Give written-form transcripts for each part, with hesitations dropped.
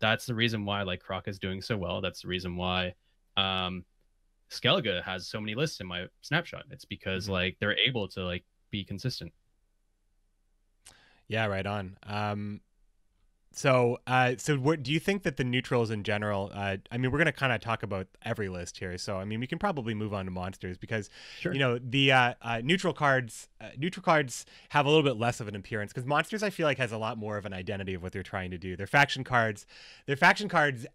that's the reason why like Croc is doing so well. That's the reason why Skellige has so many lists in my snapshot. It's because like they're able to like be consistent. Yeah, right on. So what do you think that the neutrals in general? I mean, we're gonna kind of talk about every list here. So I mean, we can probably move on to monsters because Sure. the neutral cards have a little bit less of an appearance because monsters I feel like has a lot more of an identity of what they're trying to do. Their faction cards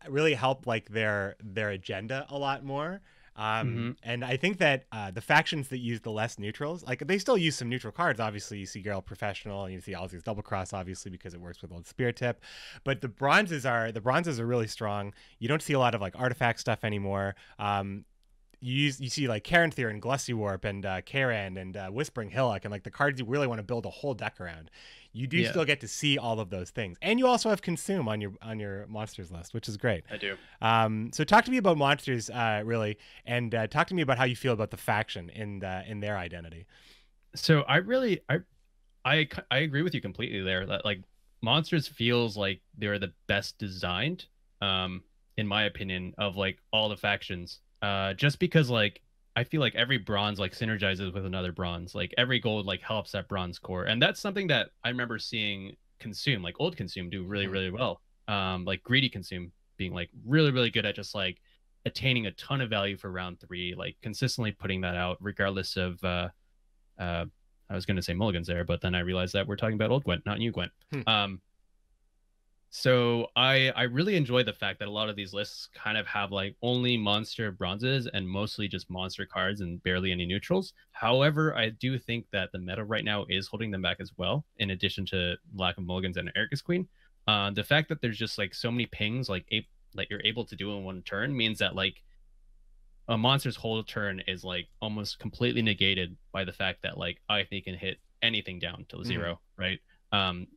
really help like their agenda a lot more. And I think that the factions that use the less neutrals, like they still use some neutral cards. Obviously, you see Geralt Professional, and you see Alzir's Double Cross, obviously because it works with Old Spear Tip. But the bronzes are really strong. You don't see a lot of like artifact stuff anymore. You see like Caranthir and Glusty Warp and Karan and Whispering Hillock and like the cards you really want to build a whole deck around. You do still get to see all of those things, and you also have Consume on your monsters list, which is great. I do. So talk to me about monsters, really, and talk to me about how you feel about the faction in their identity. So I agree with you completely there. That like monsters feels like they're the best designed, in my opinion, of like all the factions. Just because like I feel like every bronze like synergizes with another bronze. Like every gold like helps that bronze core, and that's something that I remember seeing Consume, like old Consume, do really well. Like greedy Consume being like really good at just like attaining a ton of value for round 3, like consistently putting that out regardless of I was going to say mulligans there, but then I realized that we're talking about old Gwent, not new Gwent. So I really enjoy the fact that a lot of these lists kind of have like only monster bronzes and mostly just monster cards and barely any neutrals. However, I do think that the meta right now is holding them back as well, in addition to lack of mulligans and Erika's Queen. The fact that there's just like so many pings like you're able to do in one turn means that like a monster's whole turn is like almost completely negated by the fact that like I think can hit anything down to 0, right?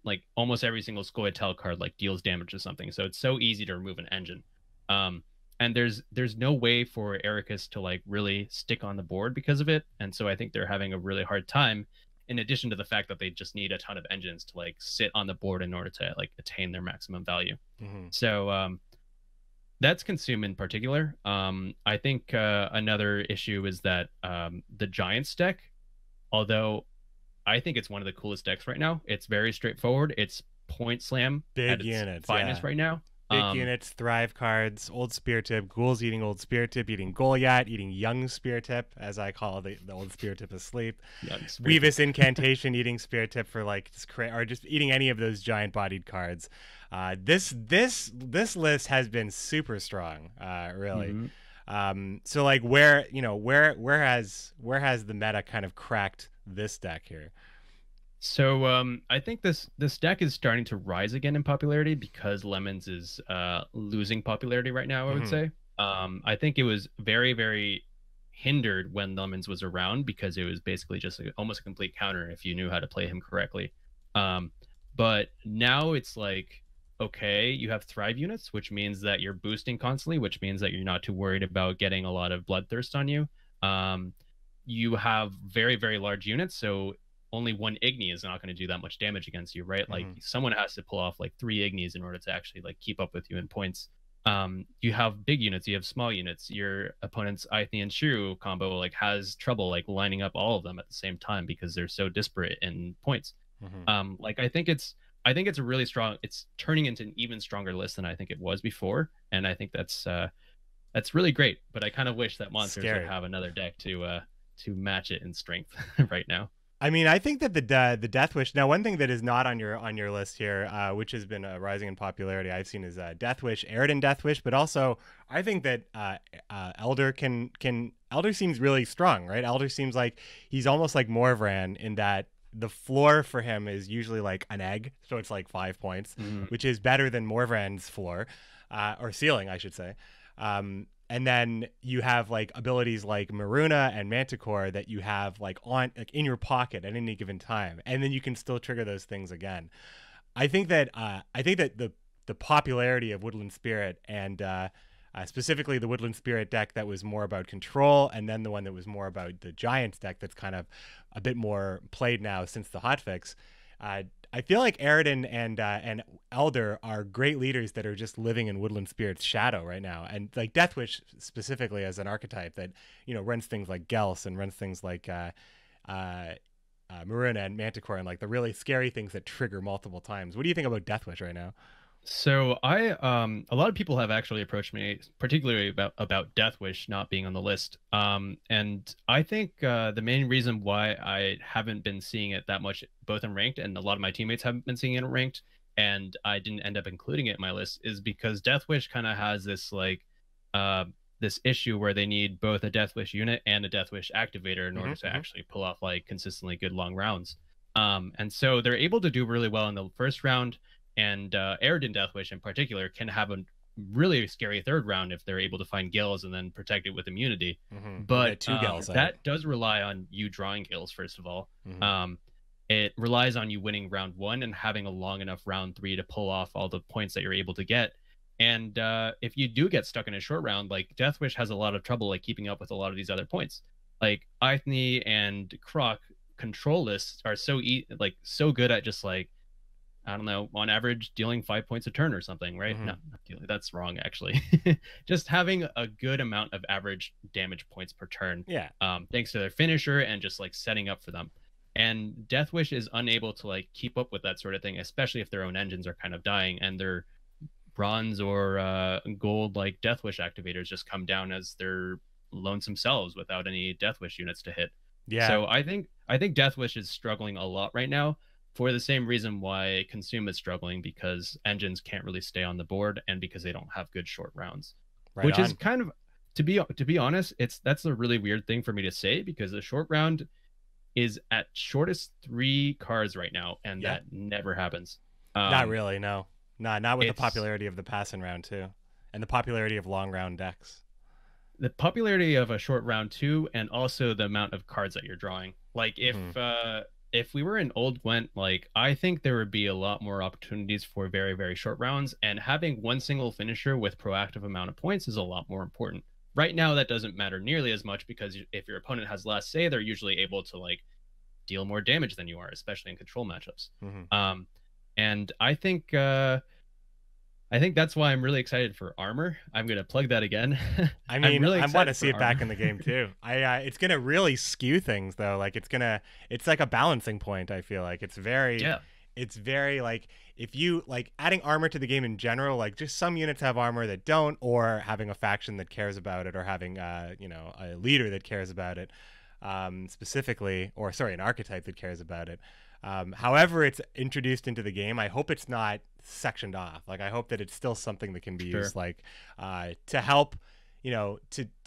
Like almost every single Scoia'tael card like deals damage to something, so it's so easy to remove an engine. And there's no way for Ericus to like really stick on the board because of it, and so I think they're having a really hard time, in addition to the fact that they just need a ton of engines to like sit on the board in order to like attain their maximum value. So that's Consume in particular. I think another issue is that the Giants deck, although I think it's one of the coolest decks right now. It's very straightforward. It's point slam Big at its units, finest right now. Big units, Thrive cards, Old Spear Tip, Ghouls eating Old Spear Tip, eating Goliath, eating Young Spear Tip, as I call the Old Spear Tip asleep. Weavis Incantation eating Spear Tip for like or just eating any of those giant bodied cards. This list has been super strong, really. So like where has the meta kind of cracked this deck here? So I think this deck is starting to rise again in popularity because Lemons is losing popularity right now, I would say. I think it was very hindered when Lemons was around because it was basically just almost a complete counter if you knew how to play him correctly. But now it's like, okay, you have Thrive units, which means that you're boosting constantly, which means that you're not too worried about getting a lot of Bloodthirst on you. You have very large units, so only one Igni is not going to do that much damage against you, right? Like someone has to pull off like 3 Ignis in order to actually like keep up with you in points. You have big units, you have small units. Your opponent's Aithne and Shiro combo like has trouble like lining up all of them at the same time because they're so disparate in points. Like I think it's a really strong. It's turning into an even stronger list than I think it was before, and I think that's really great. But I kind of wish that monsters would have another deck to match it in strength right now. I mean, I think that the Death Wish. Now, one thing that is not on your list here, which has been rising in popularity, I've seen is Death Wish, Eridan Death Wish, but also I think that Elder Elder seems really strong, right? Elder seems like he's almost like Morvran in that the floor for him is usually like an egg, so it's like 5 points, which is better than Morvran's floor, or ceiling, I should say. And then you have like abilities like Maruna and Manticore that you have like in your pocket at any given time, and then you can still trigger those things again. I think that the popularity of Woodland Spirit and specifically the Woodland Spirit deck that was more about control, and then the one that was more about the Giants deck that's kind of a bit more played now since the hotfix. I feel like Aridin and Elder are great leaders that are just living in Woodland Spirit's shadow right now, and like Deathwish specifically as an archetype that runs things like Gels and runs things like Maruna and Manticore and like the really scary things that trigger multiple times. What do you think about Deathwish right now? So a lot of people have actually approached me, particularly about Death Wish not being on the list. And I think the main reason why I haven't been seeing it that much, both in ranked, and a lot of my teammates haven't been seeing it in ranked, and I didn't end up including it in my list, is because Death Wish kind of has this uh this issue where they need both a Death Wish unit and a Death Wish activator in order to actually pull off like consistently good long rounds. And so they're able to do really well in the first round, and Aridin Deathwish in particular can have a really scary third round if they're able to find gills and then protect it with immunity. But two gills that does rely on you drawing gills, first of all. It relies on you winning round one and having a long enough round three to pull off all the points that you're able to get. And if you do get stuck in a short round, like Deathwish has a lot of trouble like keeping up with a lot of these other points. Like Ithne and Croc control lists are so good at just like, I don't know, on average, dealing 5 points a turn or something, right? No, not dealing. That's wrong, actually. Just having a good amount of average damage points per turn. Yeah. Thanks to their finisher and just like setting up for them. And Deathwish is unable to like keep up with that sort of thing, especially if their own engines are kind of dying and their bronze or gold like Deathwish activators just come down as they're lonesome selves without any Deathwish units to hit. Yeah. So I think Deathwish is struggling a lot right now, for the same reason why Consume is struggling, because engines can't really stay on the board and because they don't have good short rounds. Right which on. is kind of, to be honest, that's a really weird thing for me to say, because the short round is at shortest 3 cards right now, and that never happens. Not really, no. Not with the popularity of the pass in round 2 and the popularity of long round decks. The popularity of a short round 2, and also the amount of cards that you're drawing. Like if we were in old Gwent, like I think there would be a lot more opportunities for very, very short rounds, and having one single finisher with proactive amount of points is a lot more important. Right now, that doesn't matter nearly as much, because if your opponent has last say, they're usually able to like deal more damage than you are, especially in control matchups. And I think that's why I'm really excited for Armor. I'm going to plug that again. I mean, I want to see it back in the game too. It's going to really skew things though. Like it's like a balancing point. I feel like it's very like, if you like adding armor to the game in general, like just some units have armor that don't, or having a faction that cares about it, or having a leader that cares about it specifically, or sorry, an archetype that cares about it. However it's introduced into the game, I hope it's not sectioned off. Like I hope that it's still something that can be used like to help to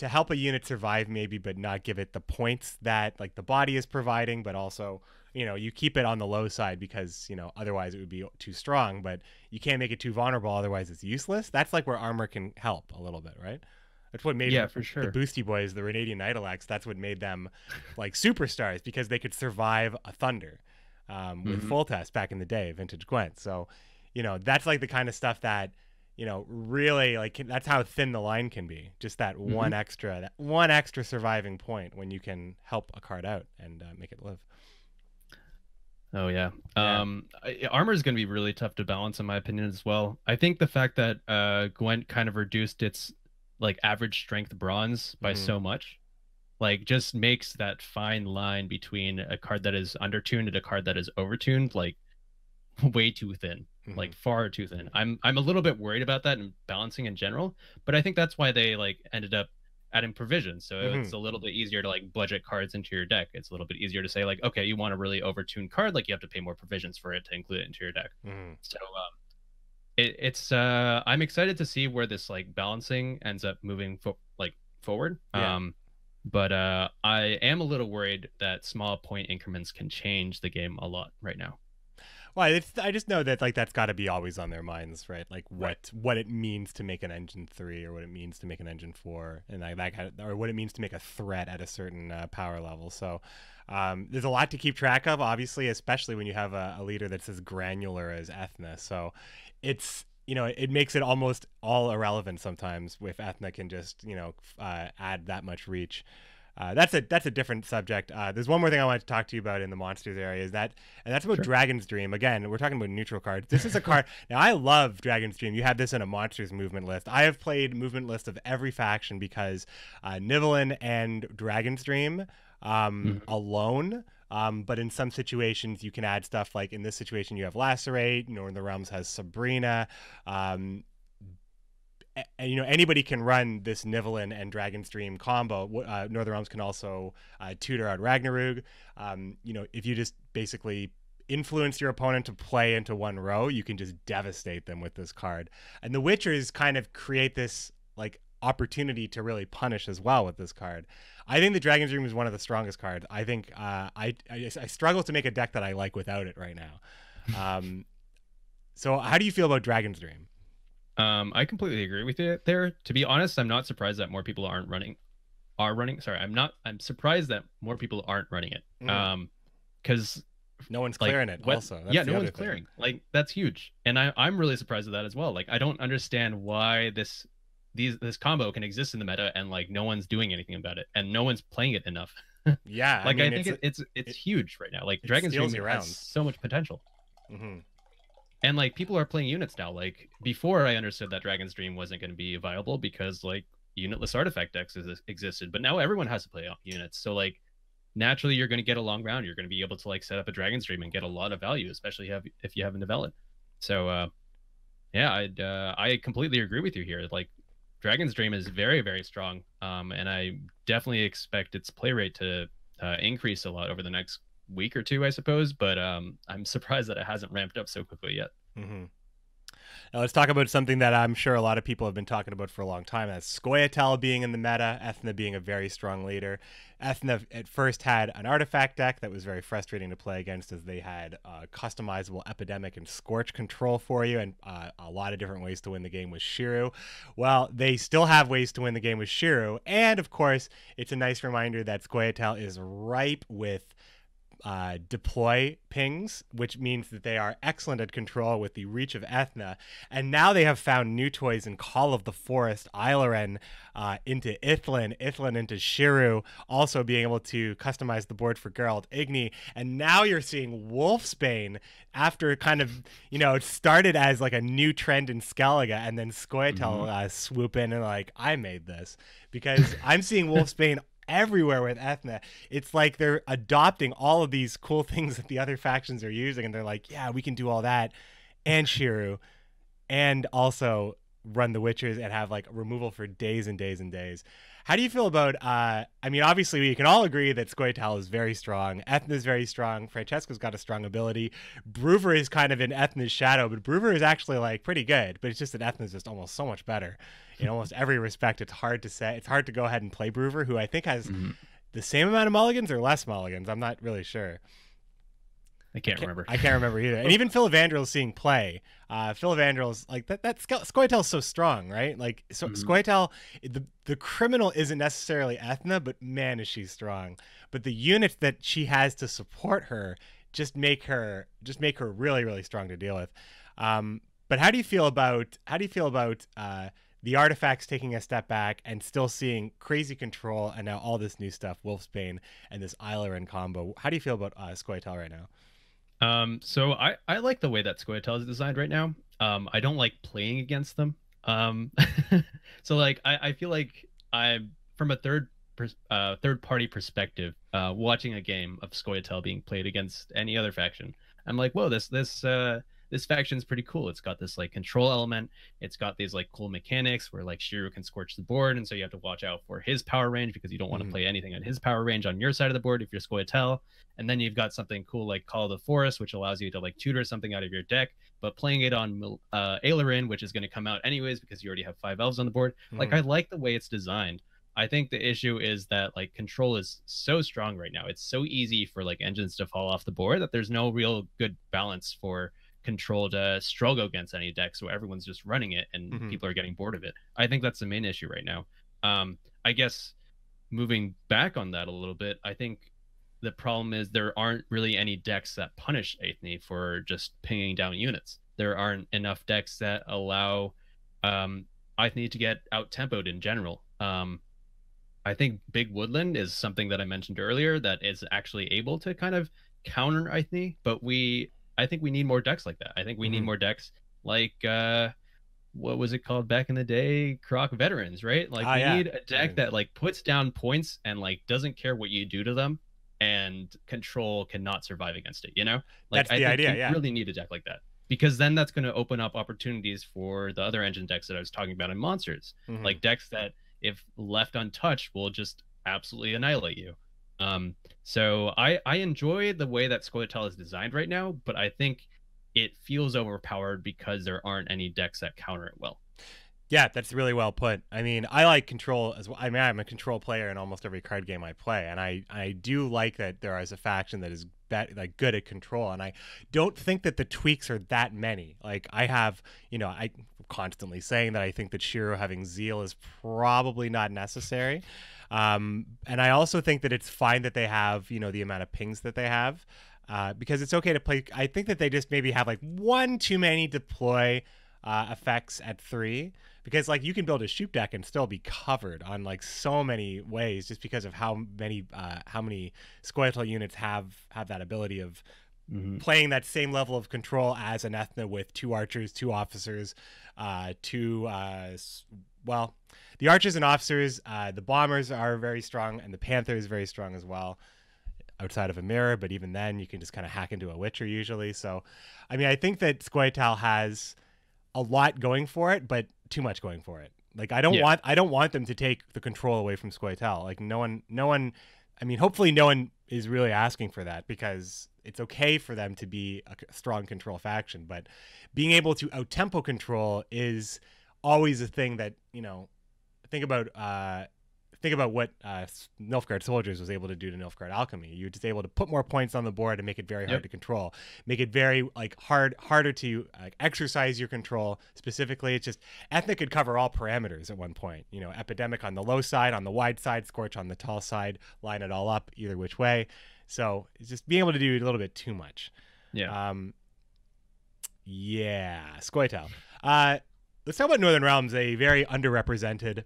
help a unit survive maybe, but not give it the points that like the body is providing, but also you keep it on the low side, because otherwise it would be too strong, but you can't make it too vulnerable, otherwise it's useless. That's like where armor can help a little bit, right? That's what made for sure the Boosty Boys, the Renadian Idolax, that's what made them like superstars, because they could survive a Thunder with full test back in the day, vintage Gwent. So that's like the kind of stuff that really like that's how thin the line can be. Just that one extra surviving point when you can help a card out and make it live. Oh yeah. Armor is going to be really tough to balance in my opinion as well. I think the fact that Gwent kind of reduced its like average strength bronze by so much, like just makes that fine line between a card that is undertuned and a card that is overtuned like way too thin, like far too thin. I'm a little bit worried about that and balancing in general, but I think that's why they like ended up adding provisions, so it's a little bit easier to like budget cards into your deck. It's a little bit easier to say like, okay, you want a really overtuned card, like you have to pay more provisions for it to include it into your deck. So it's I'm excited to see where this like balancing ends up moving forward. But I am a little worried that small point increments can change the game a lot right now. Well, I just know that like that's got to be always on their minds, right? Like what it means to make an engine 3, or what it means to make an engine 4, and like that kind of, or what it means to make a threat at a certain power level. So there's a lot to keep track of, obviously, especially when you have a leader that's as granular as Ethna. So it's it makes it almost all irrelevant sometimes if Ethna can just add that much reach. that's a different subject. There's one more thing I wanted to talk to you about in the monsters area, and that's about Sure. Dragon's Dream. Again, we're talking about neutral cards. This is a card. Now, I love Dragon's Dream. You have this in a monsters movement list. I have played movement list of every faction because Nivellen and Dragon's Dream Mhm. alone. But in some situations, you can add stuff like in this situation, you have Lacerate. Northern Realms has Sabrina. Anybody can run this Nivellen and Dragon's Dream combo. Northern Realms can also tutor out Ragnarok. If you just basically influence your opponent to play into one row, you can just devastate them with this card. And the Witchers kind of create this like opportunity to really punish as well with this card. I think the Dragon's Dream is one of the strongest cards. I think I struggle to make a deck that I like without it right now. So how do you feel about Dragon's Dream? I completely agree with you there. To be honest, I'm not surprised that more people are running. Sorry, I'm surprised that more people aren't running it. Because no one's like clearing it. what? Also, Yeah, no one's clearing. Like that's huge, and I'm really surprised at that as well. Like I don't understand why this combo can exist in the meta and like no one's doing anything about it and no one's playing it enough. Yeah, like I think it's huge right now. Like Dragon's Dream has so much potential. And like people are playing units now. Like before, I understood that Dragon's Dream wasn't going to be viable because like unitless artifact decks existed, but now everyone has to play units. So like naturally, you're going to get a long round. You're going to be able to like set up a Dragon's Dream and get a lot of value, especially if you have a Nivellen. So yeah, I completely agree with you here. Like Dragon's Dream is very very strong, and I definitely expect its play rate to increase a lot over the next week or two, I suppose. But I'm surprised that it hasn't ramped up so quickly yet. Now let's talk about something that I'm sure a lot of people have been talking about for a long time. That's Scoia'tael being in the meta, Ethna being a very strong leader. Ethna at first had an artifact deck that was very frustrating to play against, as they had customizable Epidemic and Scorch control for you, and a lot of different ways to win the game with Shiryu. Well, they still have ways to win the game with Shiryu, and of course, it's a nice reminder that Scoia'tael is ripe with deploy pings, which means that they are excellent at control with the reach of Ethna. And now they have found new toys in Call of the Forest, Eilaren into Ithlin, Ithlin into Shiryu, also being able to customize the board for Geralt Igni. And now you're seeing Wolfsbane after kind of, it started as like a new trend in Skellige, and then Scoia'tael swoop in and like, I made this. Because I'm seeing Wolfsbane everywhere with Ethna. It's like they're adopting all of these cool things that the other factions are using, and they're like, yeah, we can do all that and Shiryu and also run the Witchers and have like removal for days and days and days. How do you feel about obviously we can all agree that Scoia'tael is very strong, Ethna's very strong, Francesco's got a strong ability, Bruver is kind of in Ethna's shadow, but Bruver is actually like pretty good, but it's just that Ethna's just almost so much better in almost every respect. It's hard to say. It's hard to go ahead and play Bruver, who I think has the same amount of mulligans or less mulligans. I'm not really sure. I can't remember. I can't remember either. And even Phil Evandril's seeing play. Phil Evandril's like that Scoia'tael's so strong, right? Like Scoia'tael, the criminal isn't necessarily Ethna, but man is she strong. But the units that she has to support her just make her really, really strong to deal with. But how do you feel about the artifacts taking a step back and still seeing crazy control and now all this new stuff, Wolfsbane and this Eilaren combo? How do you feel about Scoia'tael right now? So I like the way that Scoia'tael is designed right now. I don't like playing against them. So like I feel like I'm from a third party perspective, watching a game of Scoia'tael being played against any other faction. I'm like, whoa, this faction's pretty cool. It's got this like control element. It's got these like cool mechanics where like Shiryu can scorch the board, and so you have to watch out for his power range because you don't want to play anything at his power range on your side of the board if you're Scoia'tael. And then you've got something cool like Call of the Forest, which allows you to like tutor something out of your deck, but playing it on Eilaren, which is going to come out anyways because you already have 5 elves on the board. Like I like the way it's designed. I think the issue is that like control is so strong right now. It's so easy for like engines to fall off the board that there's no real good balance for control to struggle against any deck, so everyone's just running it and people are getting bored of it. I think that's the main issue right now. I guess moving back on that a little bit, I think the problem is there aren't really any decks that punish Aethne for just pinging down units. There aren't enough decks that allow Aethne to get out tempoed in general. I think Big Woodland is something that I mentioned earlier that is actually able to kind of counter Ithne, but I think we need more decks like that. I think we need Hmm. more decks like what was it called back in the day? Croc Veterans, right? Like Ah, we yeah. need a deck Veterans. that like puts down points and like doesn't care what you do to them, and control cannot survive against it, you know? Like That's I the think idea. we Yeah. really need a deck like that. Because then that's going to open up opportunities for the other engine decks that I was talking about in monsters. Hmm. Like decks that if left untouched will just absolutely annihilate you. Um, so I enjoy the way that Scoia'tael is designed right now, but I think it feels overpowered because there aren't any decks that counter it well. Yeah, that's really well put. I mean, I like control as well. I mean, I'm a control player in almost every card game I play, and I do like that there is a faction that is like good at control, and I don't think that the tweaks are that many. Like I have, I constantly saying that I think that Shiro having Zeal is probably not necessary, and I also think that it's fine that they have the amount of pings that they have. Because it's okay to play. I think that they just maybe have like one too many deploy effects at 3, because like you can build a shoot deck and still be covered on like so many ways just because of how many Scoia'tael units have that ability of Mm-hmm. playing that same level of control as an Ethna with 2 archers, 2 officers, two well, the archers and officers, the bombers are very strong, and the panther is very strong as well, outside of a mirror, but even then you can just kind of hack into a witcher usually. So I mean, I think that Scoia'tael has a lot going for it, but too much going for it. Like Yeah. I don't want them to take the control away from Scoia'tael. Like no one. I mean, hopefully no one is really asking for that, because it's okay for them to be a strong control faction, but being able to out-tempo control is always a thing that think about think about what Nilfgaard Soldiers was able to do to Nilfgaard Alchemy. You're just able to put more points on the board and make it very hard Yep. to control, make it very like harder to exercise your control. Specifically, it's just Ethnic could cover all parameters at one point. Epidemic on the low side, on the wide side, Scorch on the tall side, line it all up either which way. So it's just being able to do a little bit too much. Yeah. Yeah, Scoia'tael. Let's talk about Northern Realms, a very underrepresented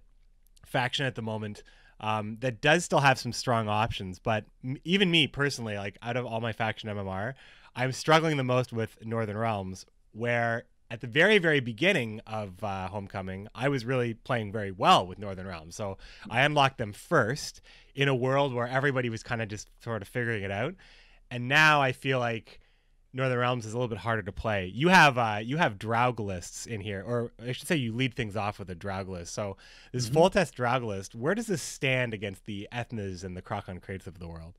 faction at the moment, that does still have some strong options. But even me personally, like out of all my faction MMR, I'm struggling the most with Northern Realms, where at the very, very beginning of Homecoming, I was really playing very well with Northern Realms. So I unlocked them first in a world where everybody was kind of just sort of figuring it out. And now I feel like Northern Realms is a little bit harder to play. You have Draug lists in here, or I should say you lead things off with a Draug list. So this Mm-hmm. full test Draug list, where does this stand against the Ethnas and the Krokon Crates of the world?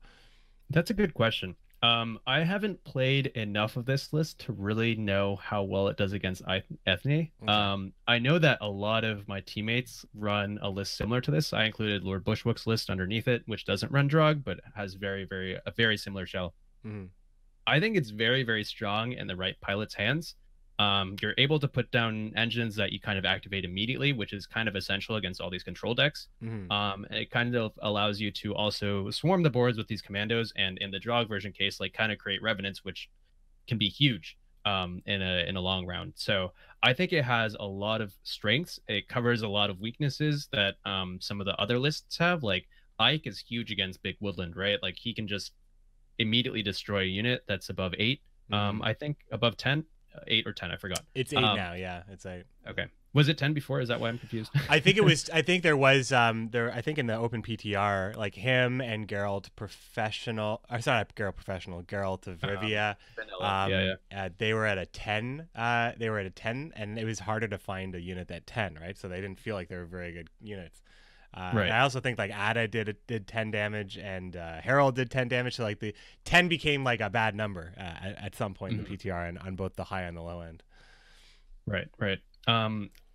That's a good question. I haven't played enough of this list to really know how well it does against Ethne. Okay. I know that a lot of my teammates run a list similar to this. I included Lord Bushwook's list underneath it, which doesn't run Drog, but has a very similar shell. Mm-hmm. I think it's very, very strong in the right pilot's hands. You're able to put down engines that you kind of activate immediately, which is kind of essential against all these control decks. Mm-hmm. And it kind of allows you to also swarm the boards with these commandos, and in the Drog version case, like kind of create revenants, which can be huge in a long round. So I think it has a lot of strengths. It covers a lot of weaknesses that some of the other lists have. Like Ike is huge against Big Woodland, right? Like he can just immediately destroy a unit that's above 8. Mm-hmm. I think above 10, 8 or 10, I forgot. It's 8 now. Yeah, it's 8. Okay. Was it 10 before? Is that why I'm confused? I think it was. I think there was. There. I think in the open PTR, like him and Geralt Professional. Or sorry, not Geralt Professional. Geralt of Rivia. Vanilla. Yeah, yeah. They were at a 10. They were at a 10, and it was harder to find a unit at 10, right? So they didn't feel like they were very good units. Right. And I also think like Ada did 10 damage, and Harold did 10 damage. So like the 10 became like a bad number at some point in the PTR, and on both the high and the low end. Right, right.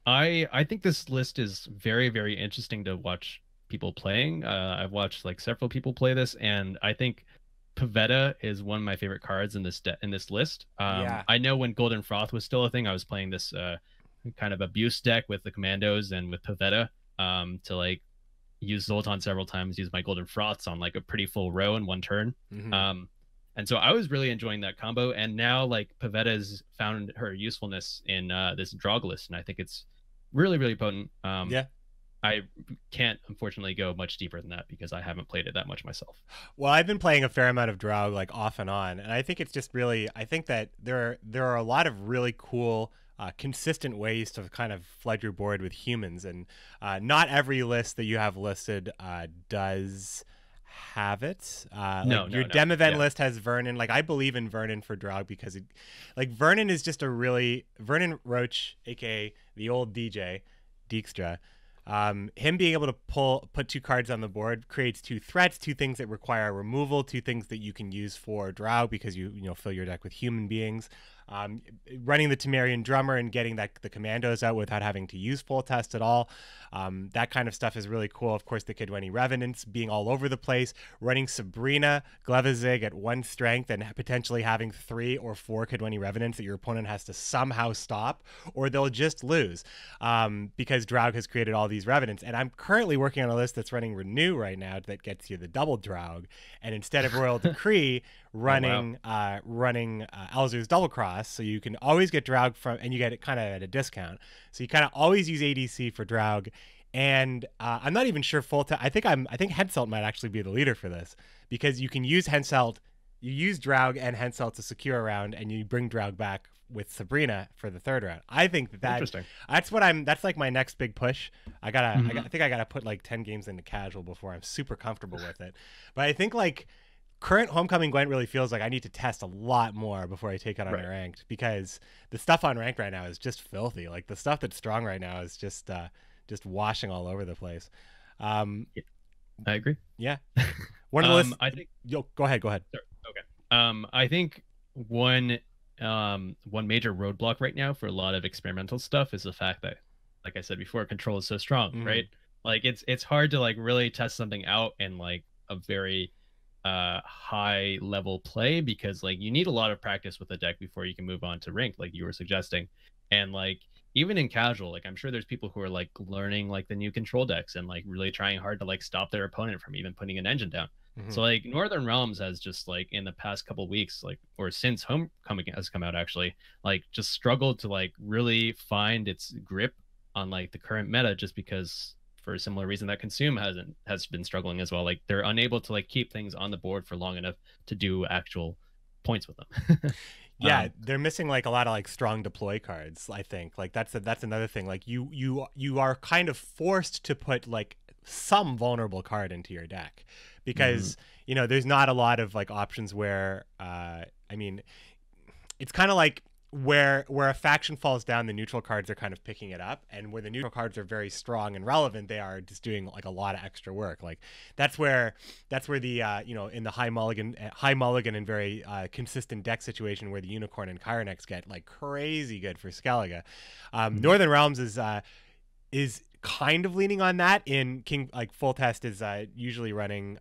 I think this list is very, very interesting to watch people playing. I've watched like several people play this, and I think Pavetta is one of my favorite cards in this list. Yeah. I know when Golden Froth was still a thing, I was playing this kind of abuse deck with the commandos and with Pavetta to like use Zoltan several times, use my Golden Froths on like a pretty full row in one turn. Mm-hmm. And so I was really enjoying that combo. And now like Pavetta's found her usefulness in this Drog list, and I think it's really, really potent. Yeah. I can't unfortunately go much deeper than that because I haven't played it that much myself. Well, I've been playing a fair amount of DrGrrr like off and on, and I think it's just really. I think that there are a lot of really cool, consistent ways to kind of flood your board with humans, and not every list that you have listed does have it. No, Like your no, no. dem event Yeah. list has Vernon. Like I believe in Vernon for DrGrrr because like Vernon is just a really Vernon Roach, aka the old DJ, Dijkstra. Him being able to put two cards on the board creates two threats, two things that require removal, two things that you can use for Drow because you fill your deck with human beings. Um, Running the Temerian Drummer and getting the commandos out without having to use full test at all. That kind of stuff is really cool. Of course, the Kidweni Revenants being all over the place, running Sabrina Glevizig at 1 strength and potentially having 3 or 4 Kidweni Revenants that your opponent has to somehow stop, or they'll just lose because Draug has created all these Revenants. And I'm currently working on a list that's running Renew right now that gets you the double Draug. And instead of Royal Decree, running Alzur's Double Cross, so you can always get Draug from, and you get it kind of at a discount. So you kind of always use ADC for Draug, and I'm not even sure I think Henselt might actually be the leader for this because you can use Henselt, you use Draug and Henselt to secure a round, and you bring Draug back with Sabrina for the 3rd round. I think Interesting. that's like my next big push. I think I gotta put like 10 games into casual before I'm super comfortable with it. But I think like current Homecoming Gwent really feels like I need to test a lot more before I take it on ranked, because the stuff on ranked right now is just filthy. Like the stuff that's strong right now is just washing all over the place. Yeah, I agree. Yeah. One of the lists. I think. Go ahead. Sure. Okay. I think one major roadblock right now for a lot of experimental stuff is the fact that, like I said before, control is so strong, right? Like it's hard to like really test something out in like a very high level play because like you need a lot of practice with the deck before you can move on to ranked, like you were suggesting. And like even in casual, like I'm sure there's people who are like learning like the new control decks and like really trying hard to like stop their opponent from even putting an engine down. So like Northern Realms has just like in the past couple weeks, like or since Homecoming has come out actually, like just struggled to like really find its grip on like the current meta just because for a similar reason that Consume has been struggling as well. Like they're unable to like keep things on the board for long enough to do actual points with them. Yeah, they're missing like a lot of like strong deploy cards. I think like that's another thing. Like you are kind of forced to put like some vulnerable card into your deck because there's not a lot of like options where I mean it's kind of like where a faction falls down, the neutral cards are kind of picking it up, and where the neutral cards are very strong and relevant, they are just doing like a lot of extra work. Like that's where the in the high mulligan and very consistent deck situation where the Unicorn and Kyrenex get like crazy good for Skellige. Northern Realms is kind of leaning on that. In King, like full test is usually running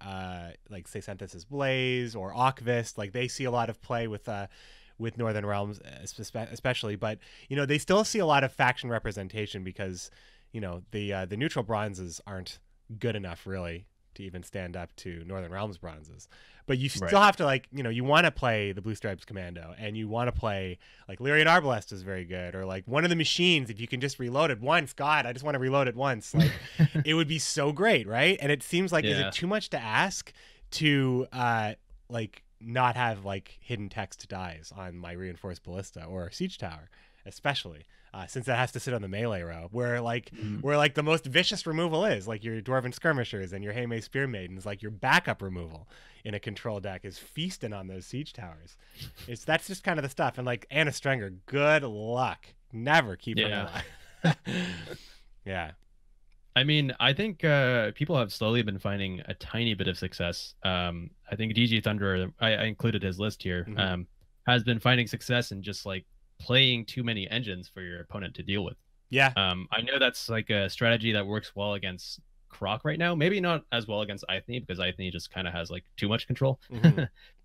like say Synthesis Blaze or Akvist. Like they see a lot of play with Northern Realms especially, but they still see a lot of faction representation because the neutral bronzes aren't good enough really to even stand up to Northern Realms bronzes. But you still have to like you want to play the Blue Stripes Commando, and you want to play like Lyrian Arbalest is very good, or like one of the machines if you can just reload it once. God, I just want to reload it once. Like it would be so great, right? And it seems like is it too much to ask to like not have like hidden text dies on my reinforced ballista or siege tower, especially since that has to sit on the melee row where like the most vicious removal is like your Dwarven Skirmishers and your Haymay Spear Maidens. Like your backup removal in a control deck is feasting on those siege towers. That's just kind of the stuff. And like Anna Strenger, good luck, never keep her alive. Yeah. I mean, I think people have slowly been finding a tiny bit of success. I think DG Thunderer, I included his list here, has been finding success in just like playing too many engines for your opponent to deal with. Yeah. I know that's like a strategy that works well against Croc right now. Maybe not as well against Ithne because Ithne just kind of has like too much control.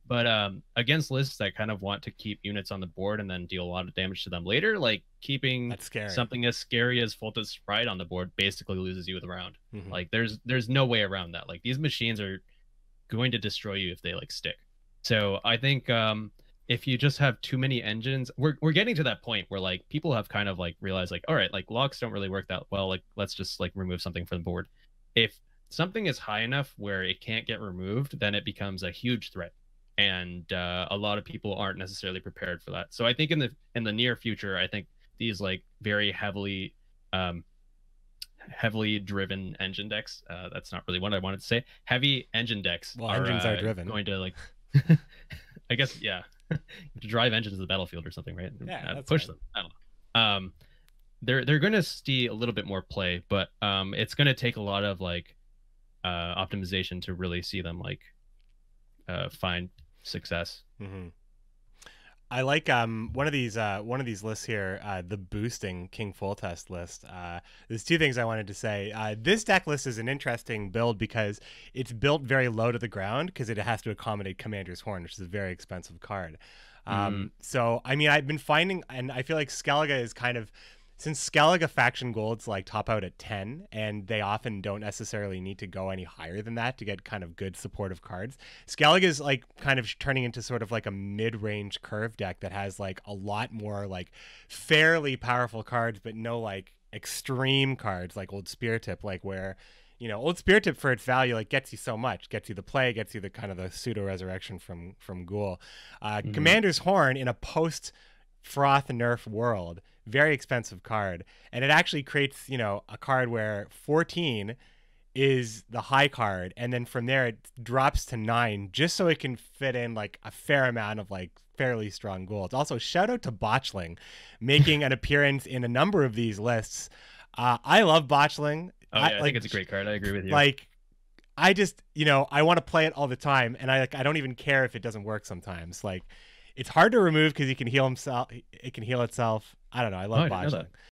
But against lists that kind of want to keep units on the board and then deal a lot of damage to them later, like keeping something as scary as Foltest Sprite on the board basically loses you with a round. Like there's no way around that. Like these machines are going to destroy you if they like stick. So I think if you just have too many engines, we're getting to that point where like people have kind of like realized like, all right, like locks don't really work that well. Like let's just like remove something from the board. If something is high enough where it can't get removed, then it becomes a huge threat, and a lot of people aren't necessarily prepared for that. So I think in the near future, I think these like very um, heavily driven engine decks. That's not really what I wanted to say. Heavy engine decks Well, are engines are driven. going to like, I guess, yeah, to drive engines to the battlefield or something, right? Yeah, that's push right. them. I don't know. They're going to see a little bit more play, but it's going to take a lot of like optimization to really see them like find success. Mm-hmm. I like one of these lists here, the boosting King Full Test list. There's two things I wanted to say. This deck list is an interesting build because it's built very low to the ground because it has to accommodate Commander's Horn, which is a very expensive card. So I mean, I've been finding, and I feel like Skellige is kind of, since Skellige faction golds like top out at 10, and they often don't necessarily need to go any higher than that to get kind of good supportive cards. Skellige is like kind of turning into sort of like a mid-range curve deck that has like a lot more like fairly powerful cards, but no like extreme cards like Old Spear Tip, like where, you know, Old Spear Tip for its value like gets you so much, gets you the play, gets you the kind of the pseudo resurrection from Ghoul. Commander's Horn in a post Froth nerf world, very expensive card, and it actually creates, you know, a card where 14 is the high card, and then from there it drops to 9 just so it can fit in like a fair amount of like fairly strong golds. Also, shout out to Botchling making an appearance in a number of these lists. I love Botchling. Oh yeah, I think it's a great card. I agree with you. Like, I just, you know, I want to play it all the time, and I don't even care if it doesn't work sometimes. Like, it's hard to remove because he can heal himself. It can heal itself. I don't know. I love Botchling.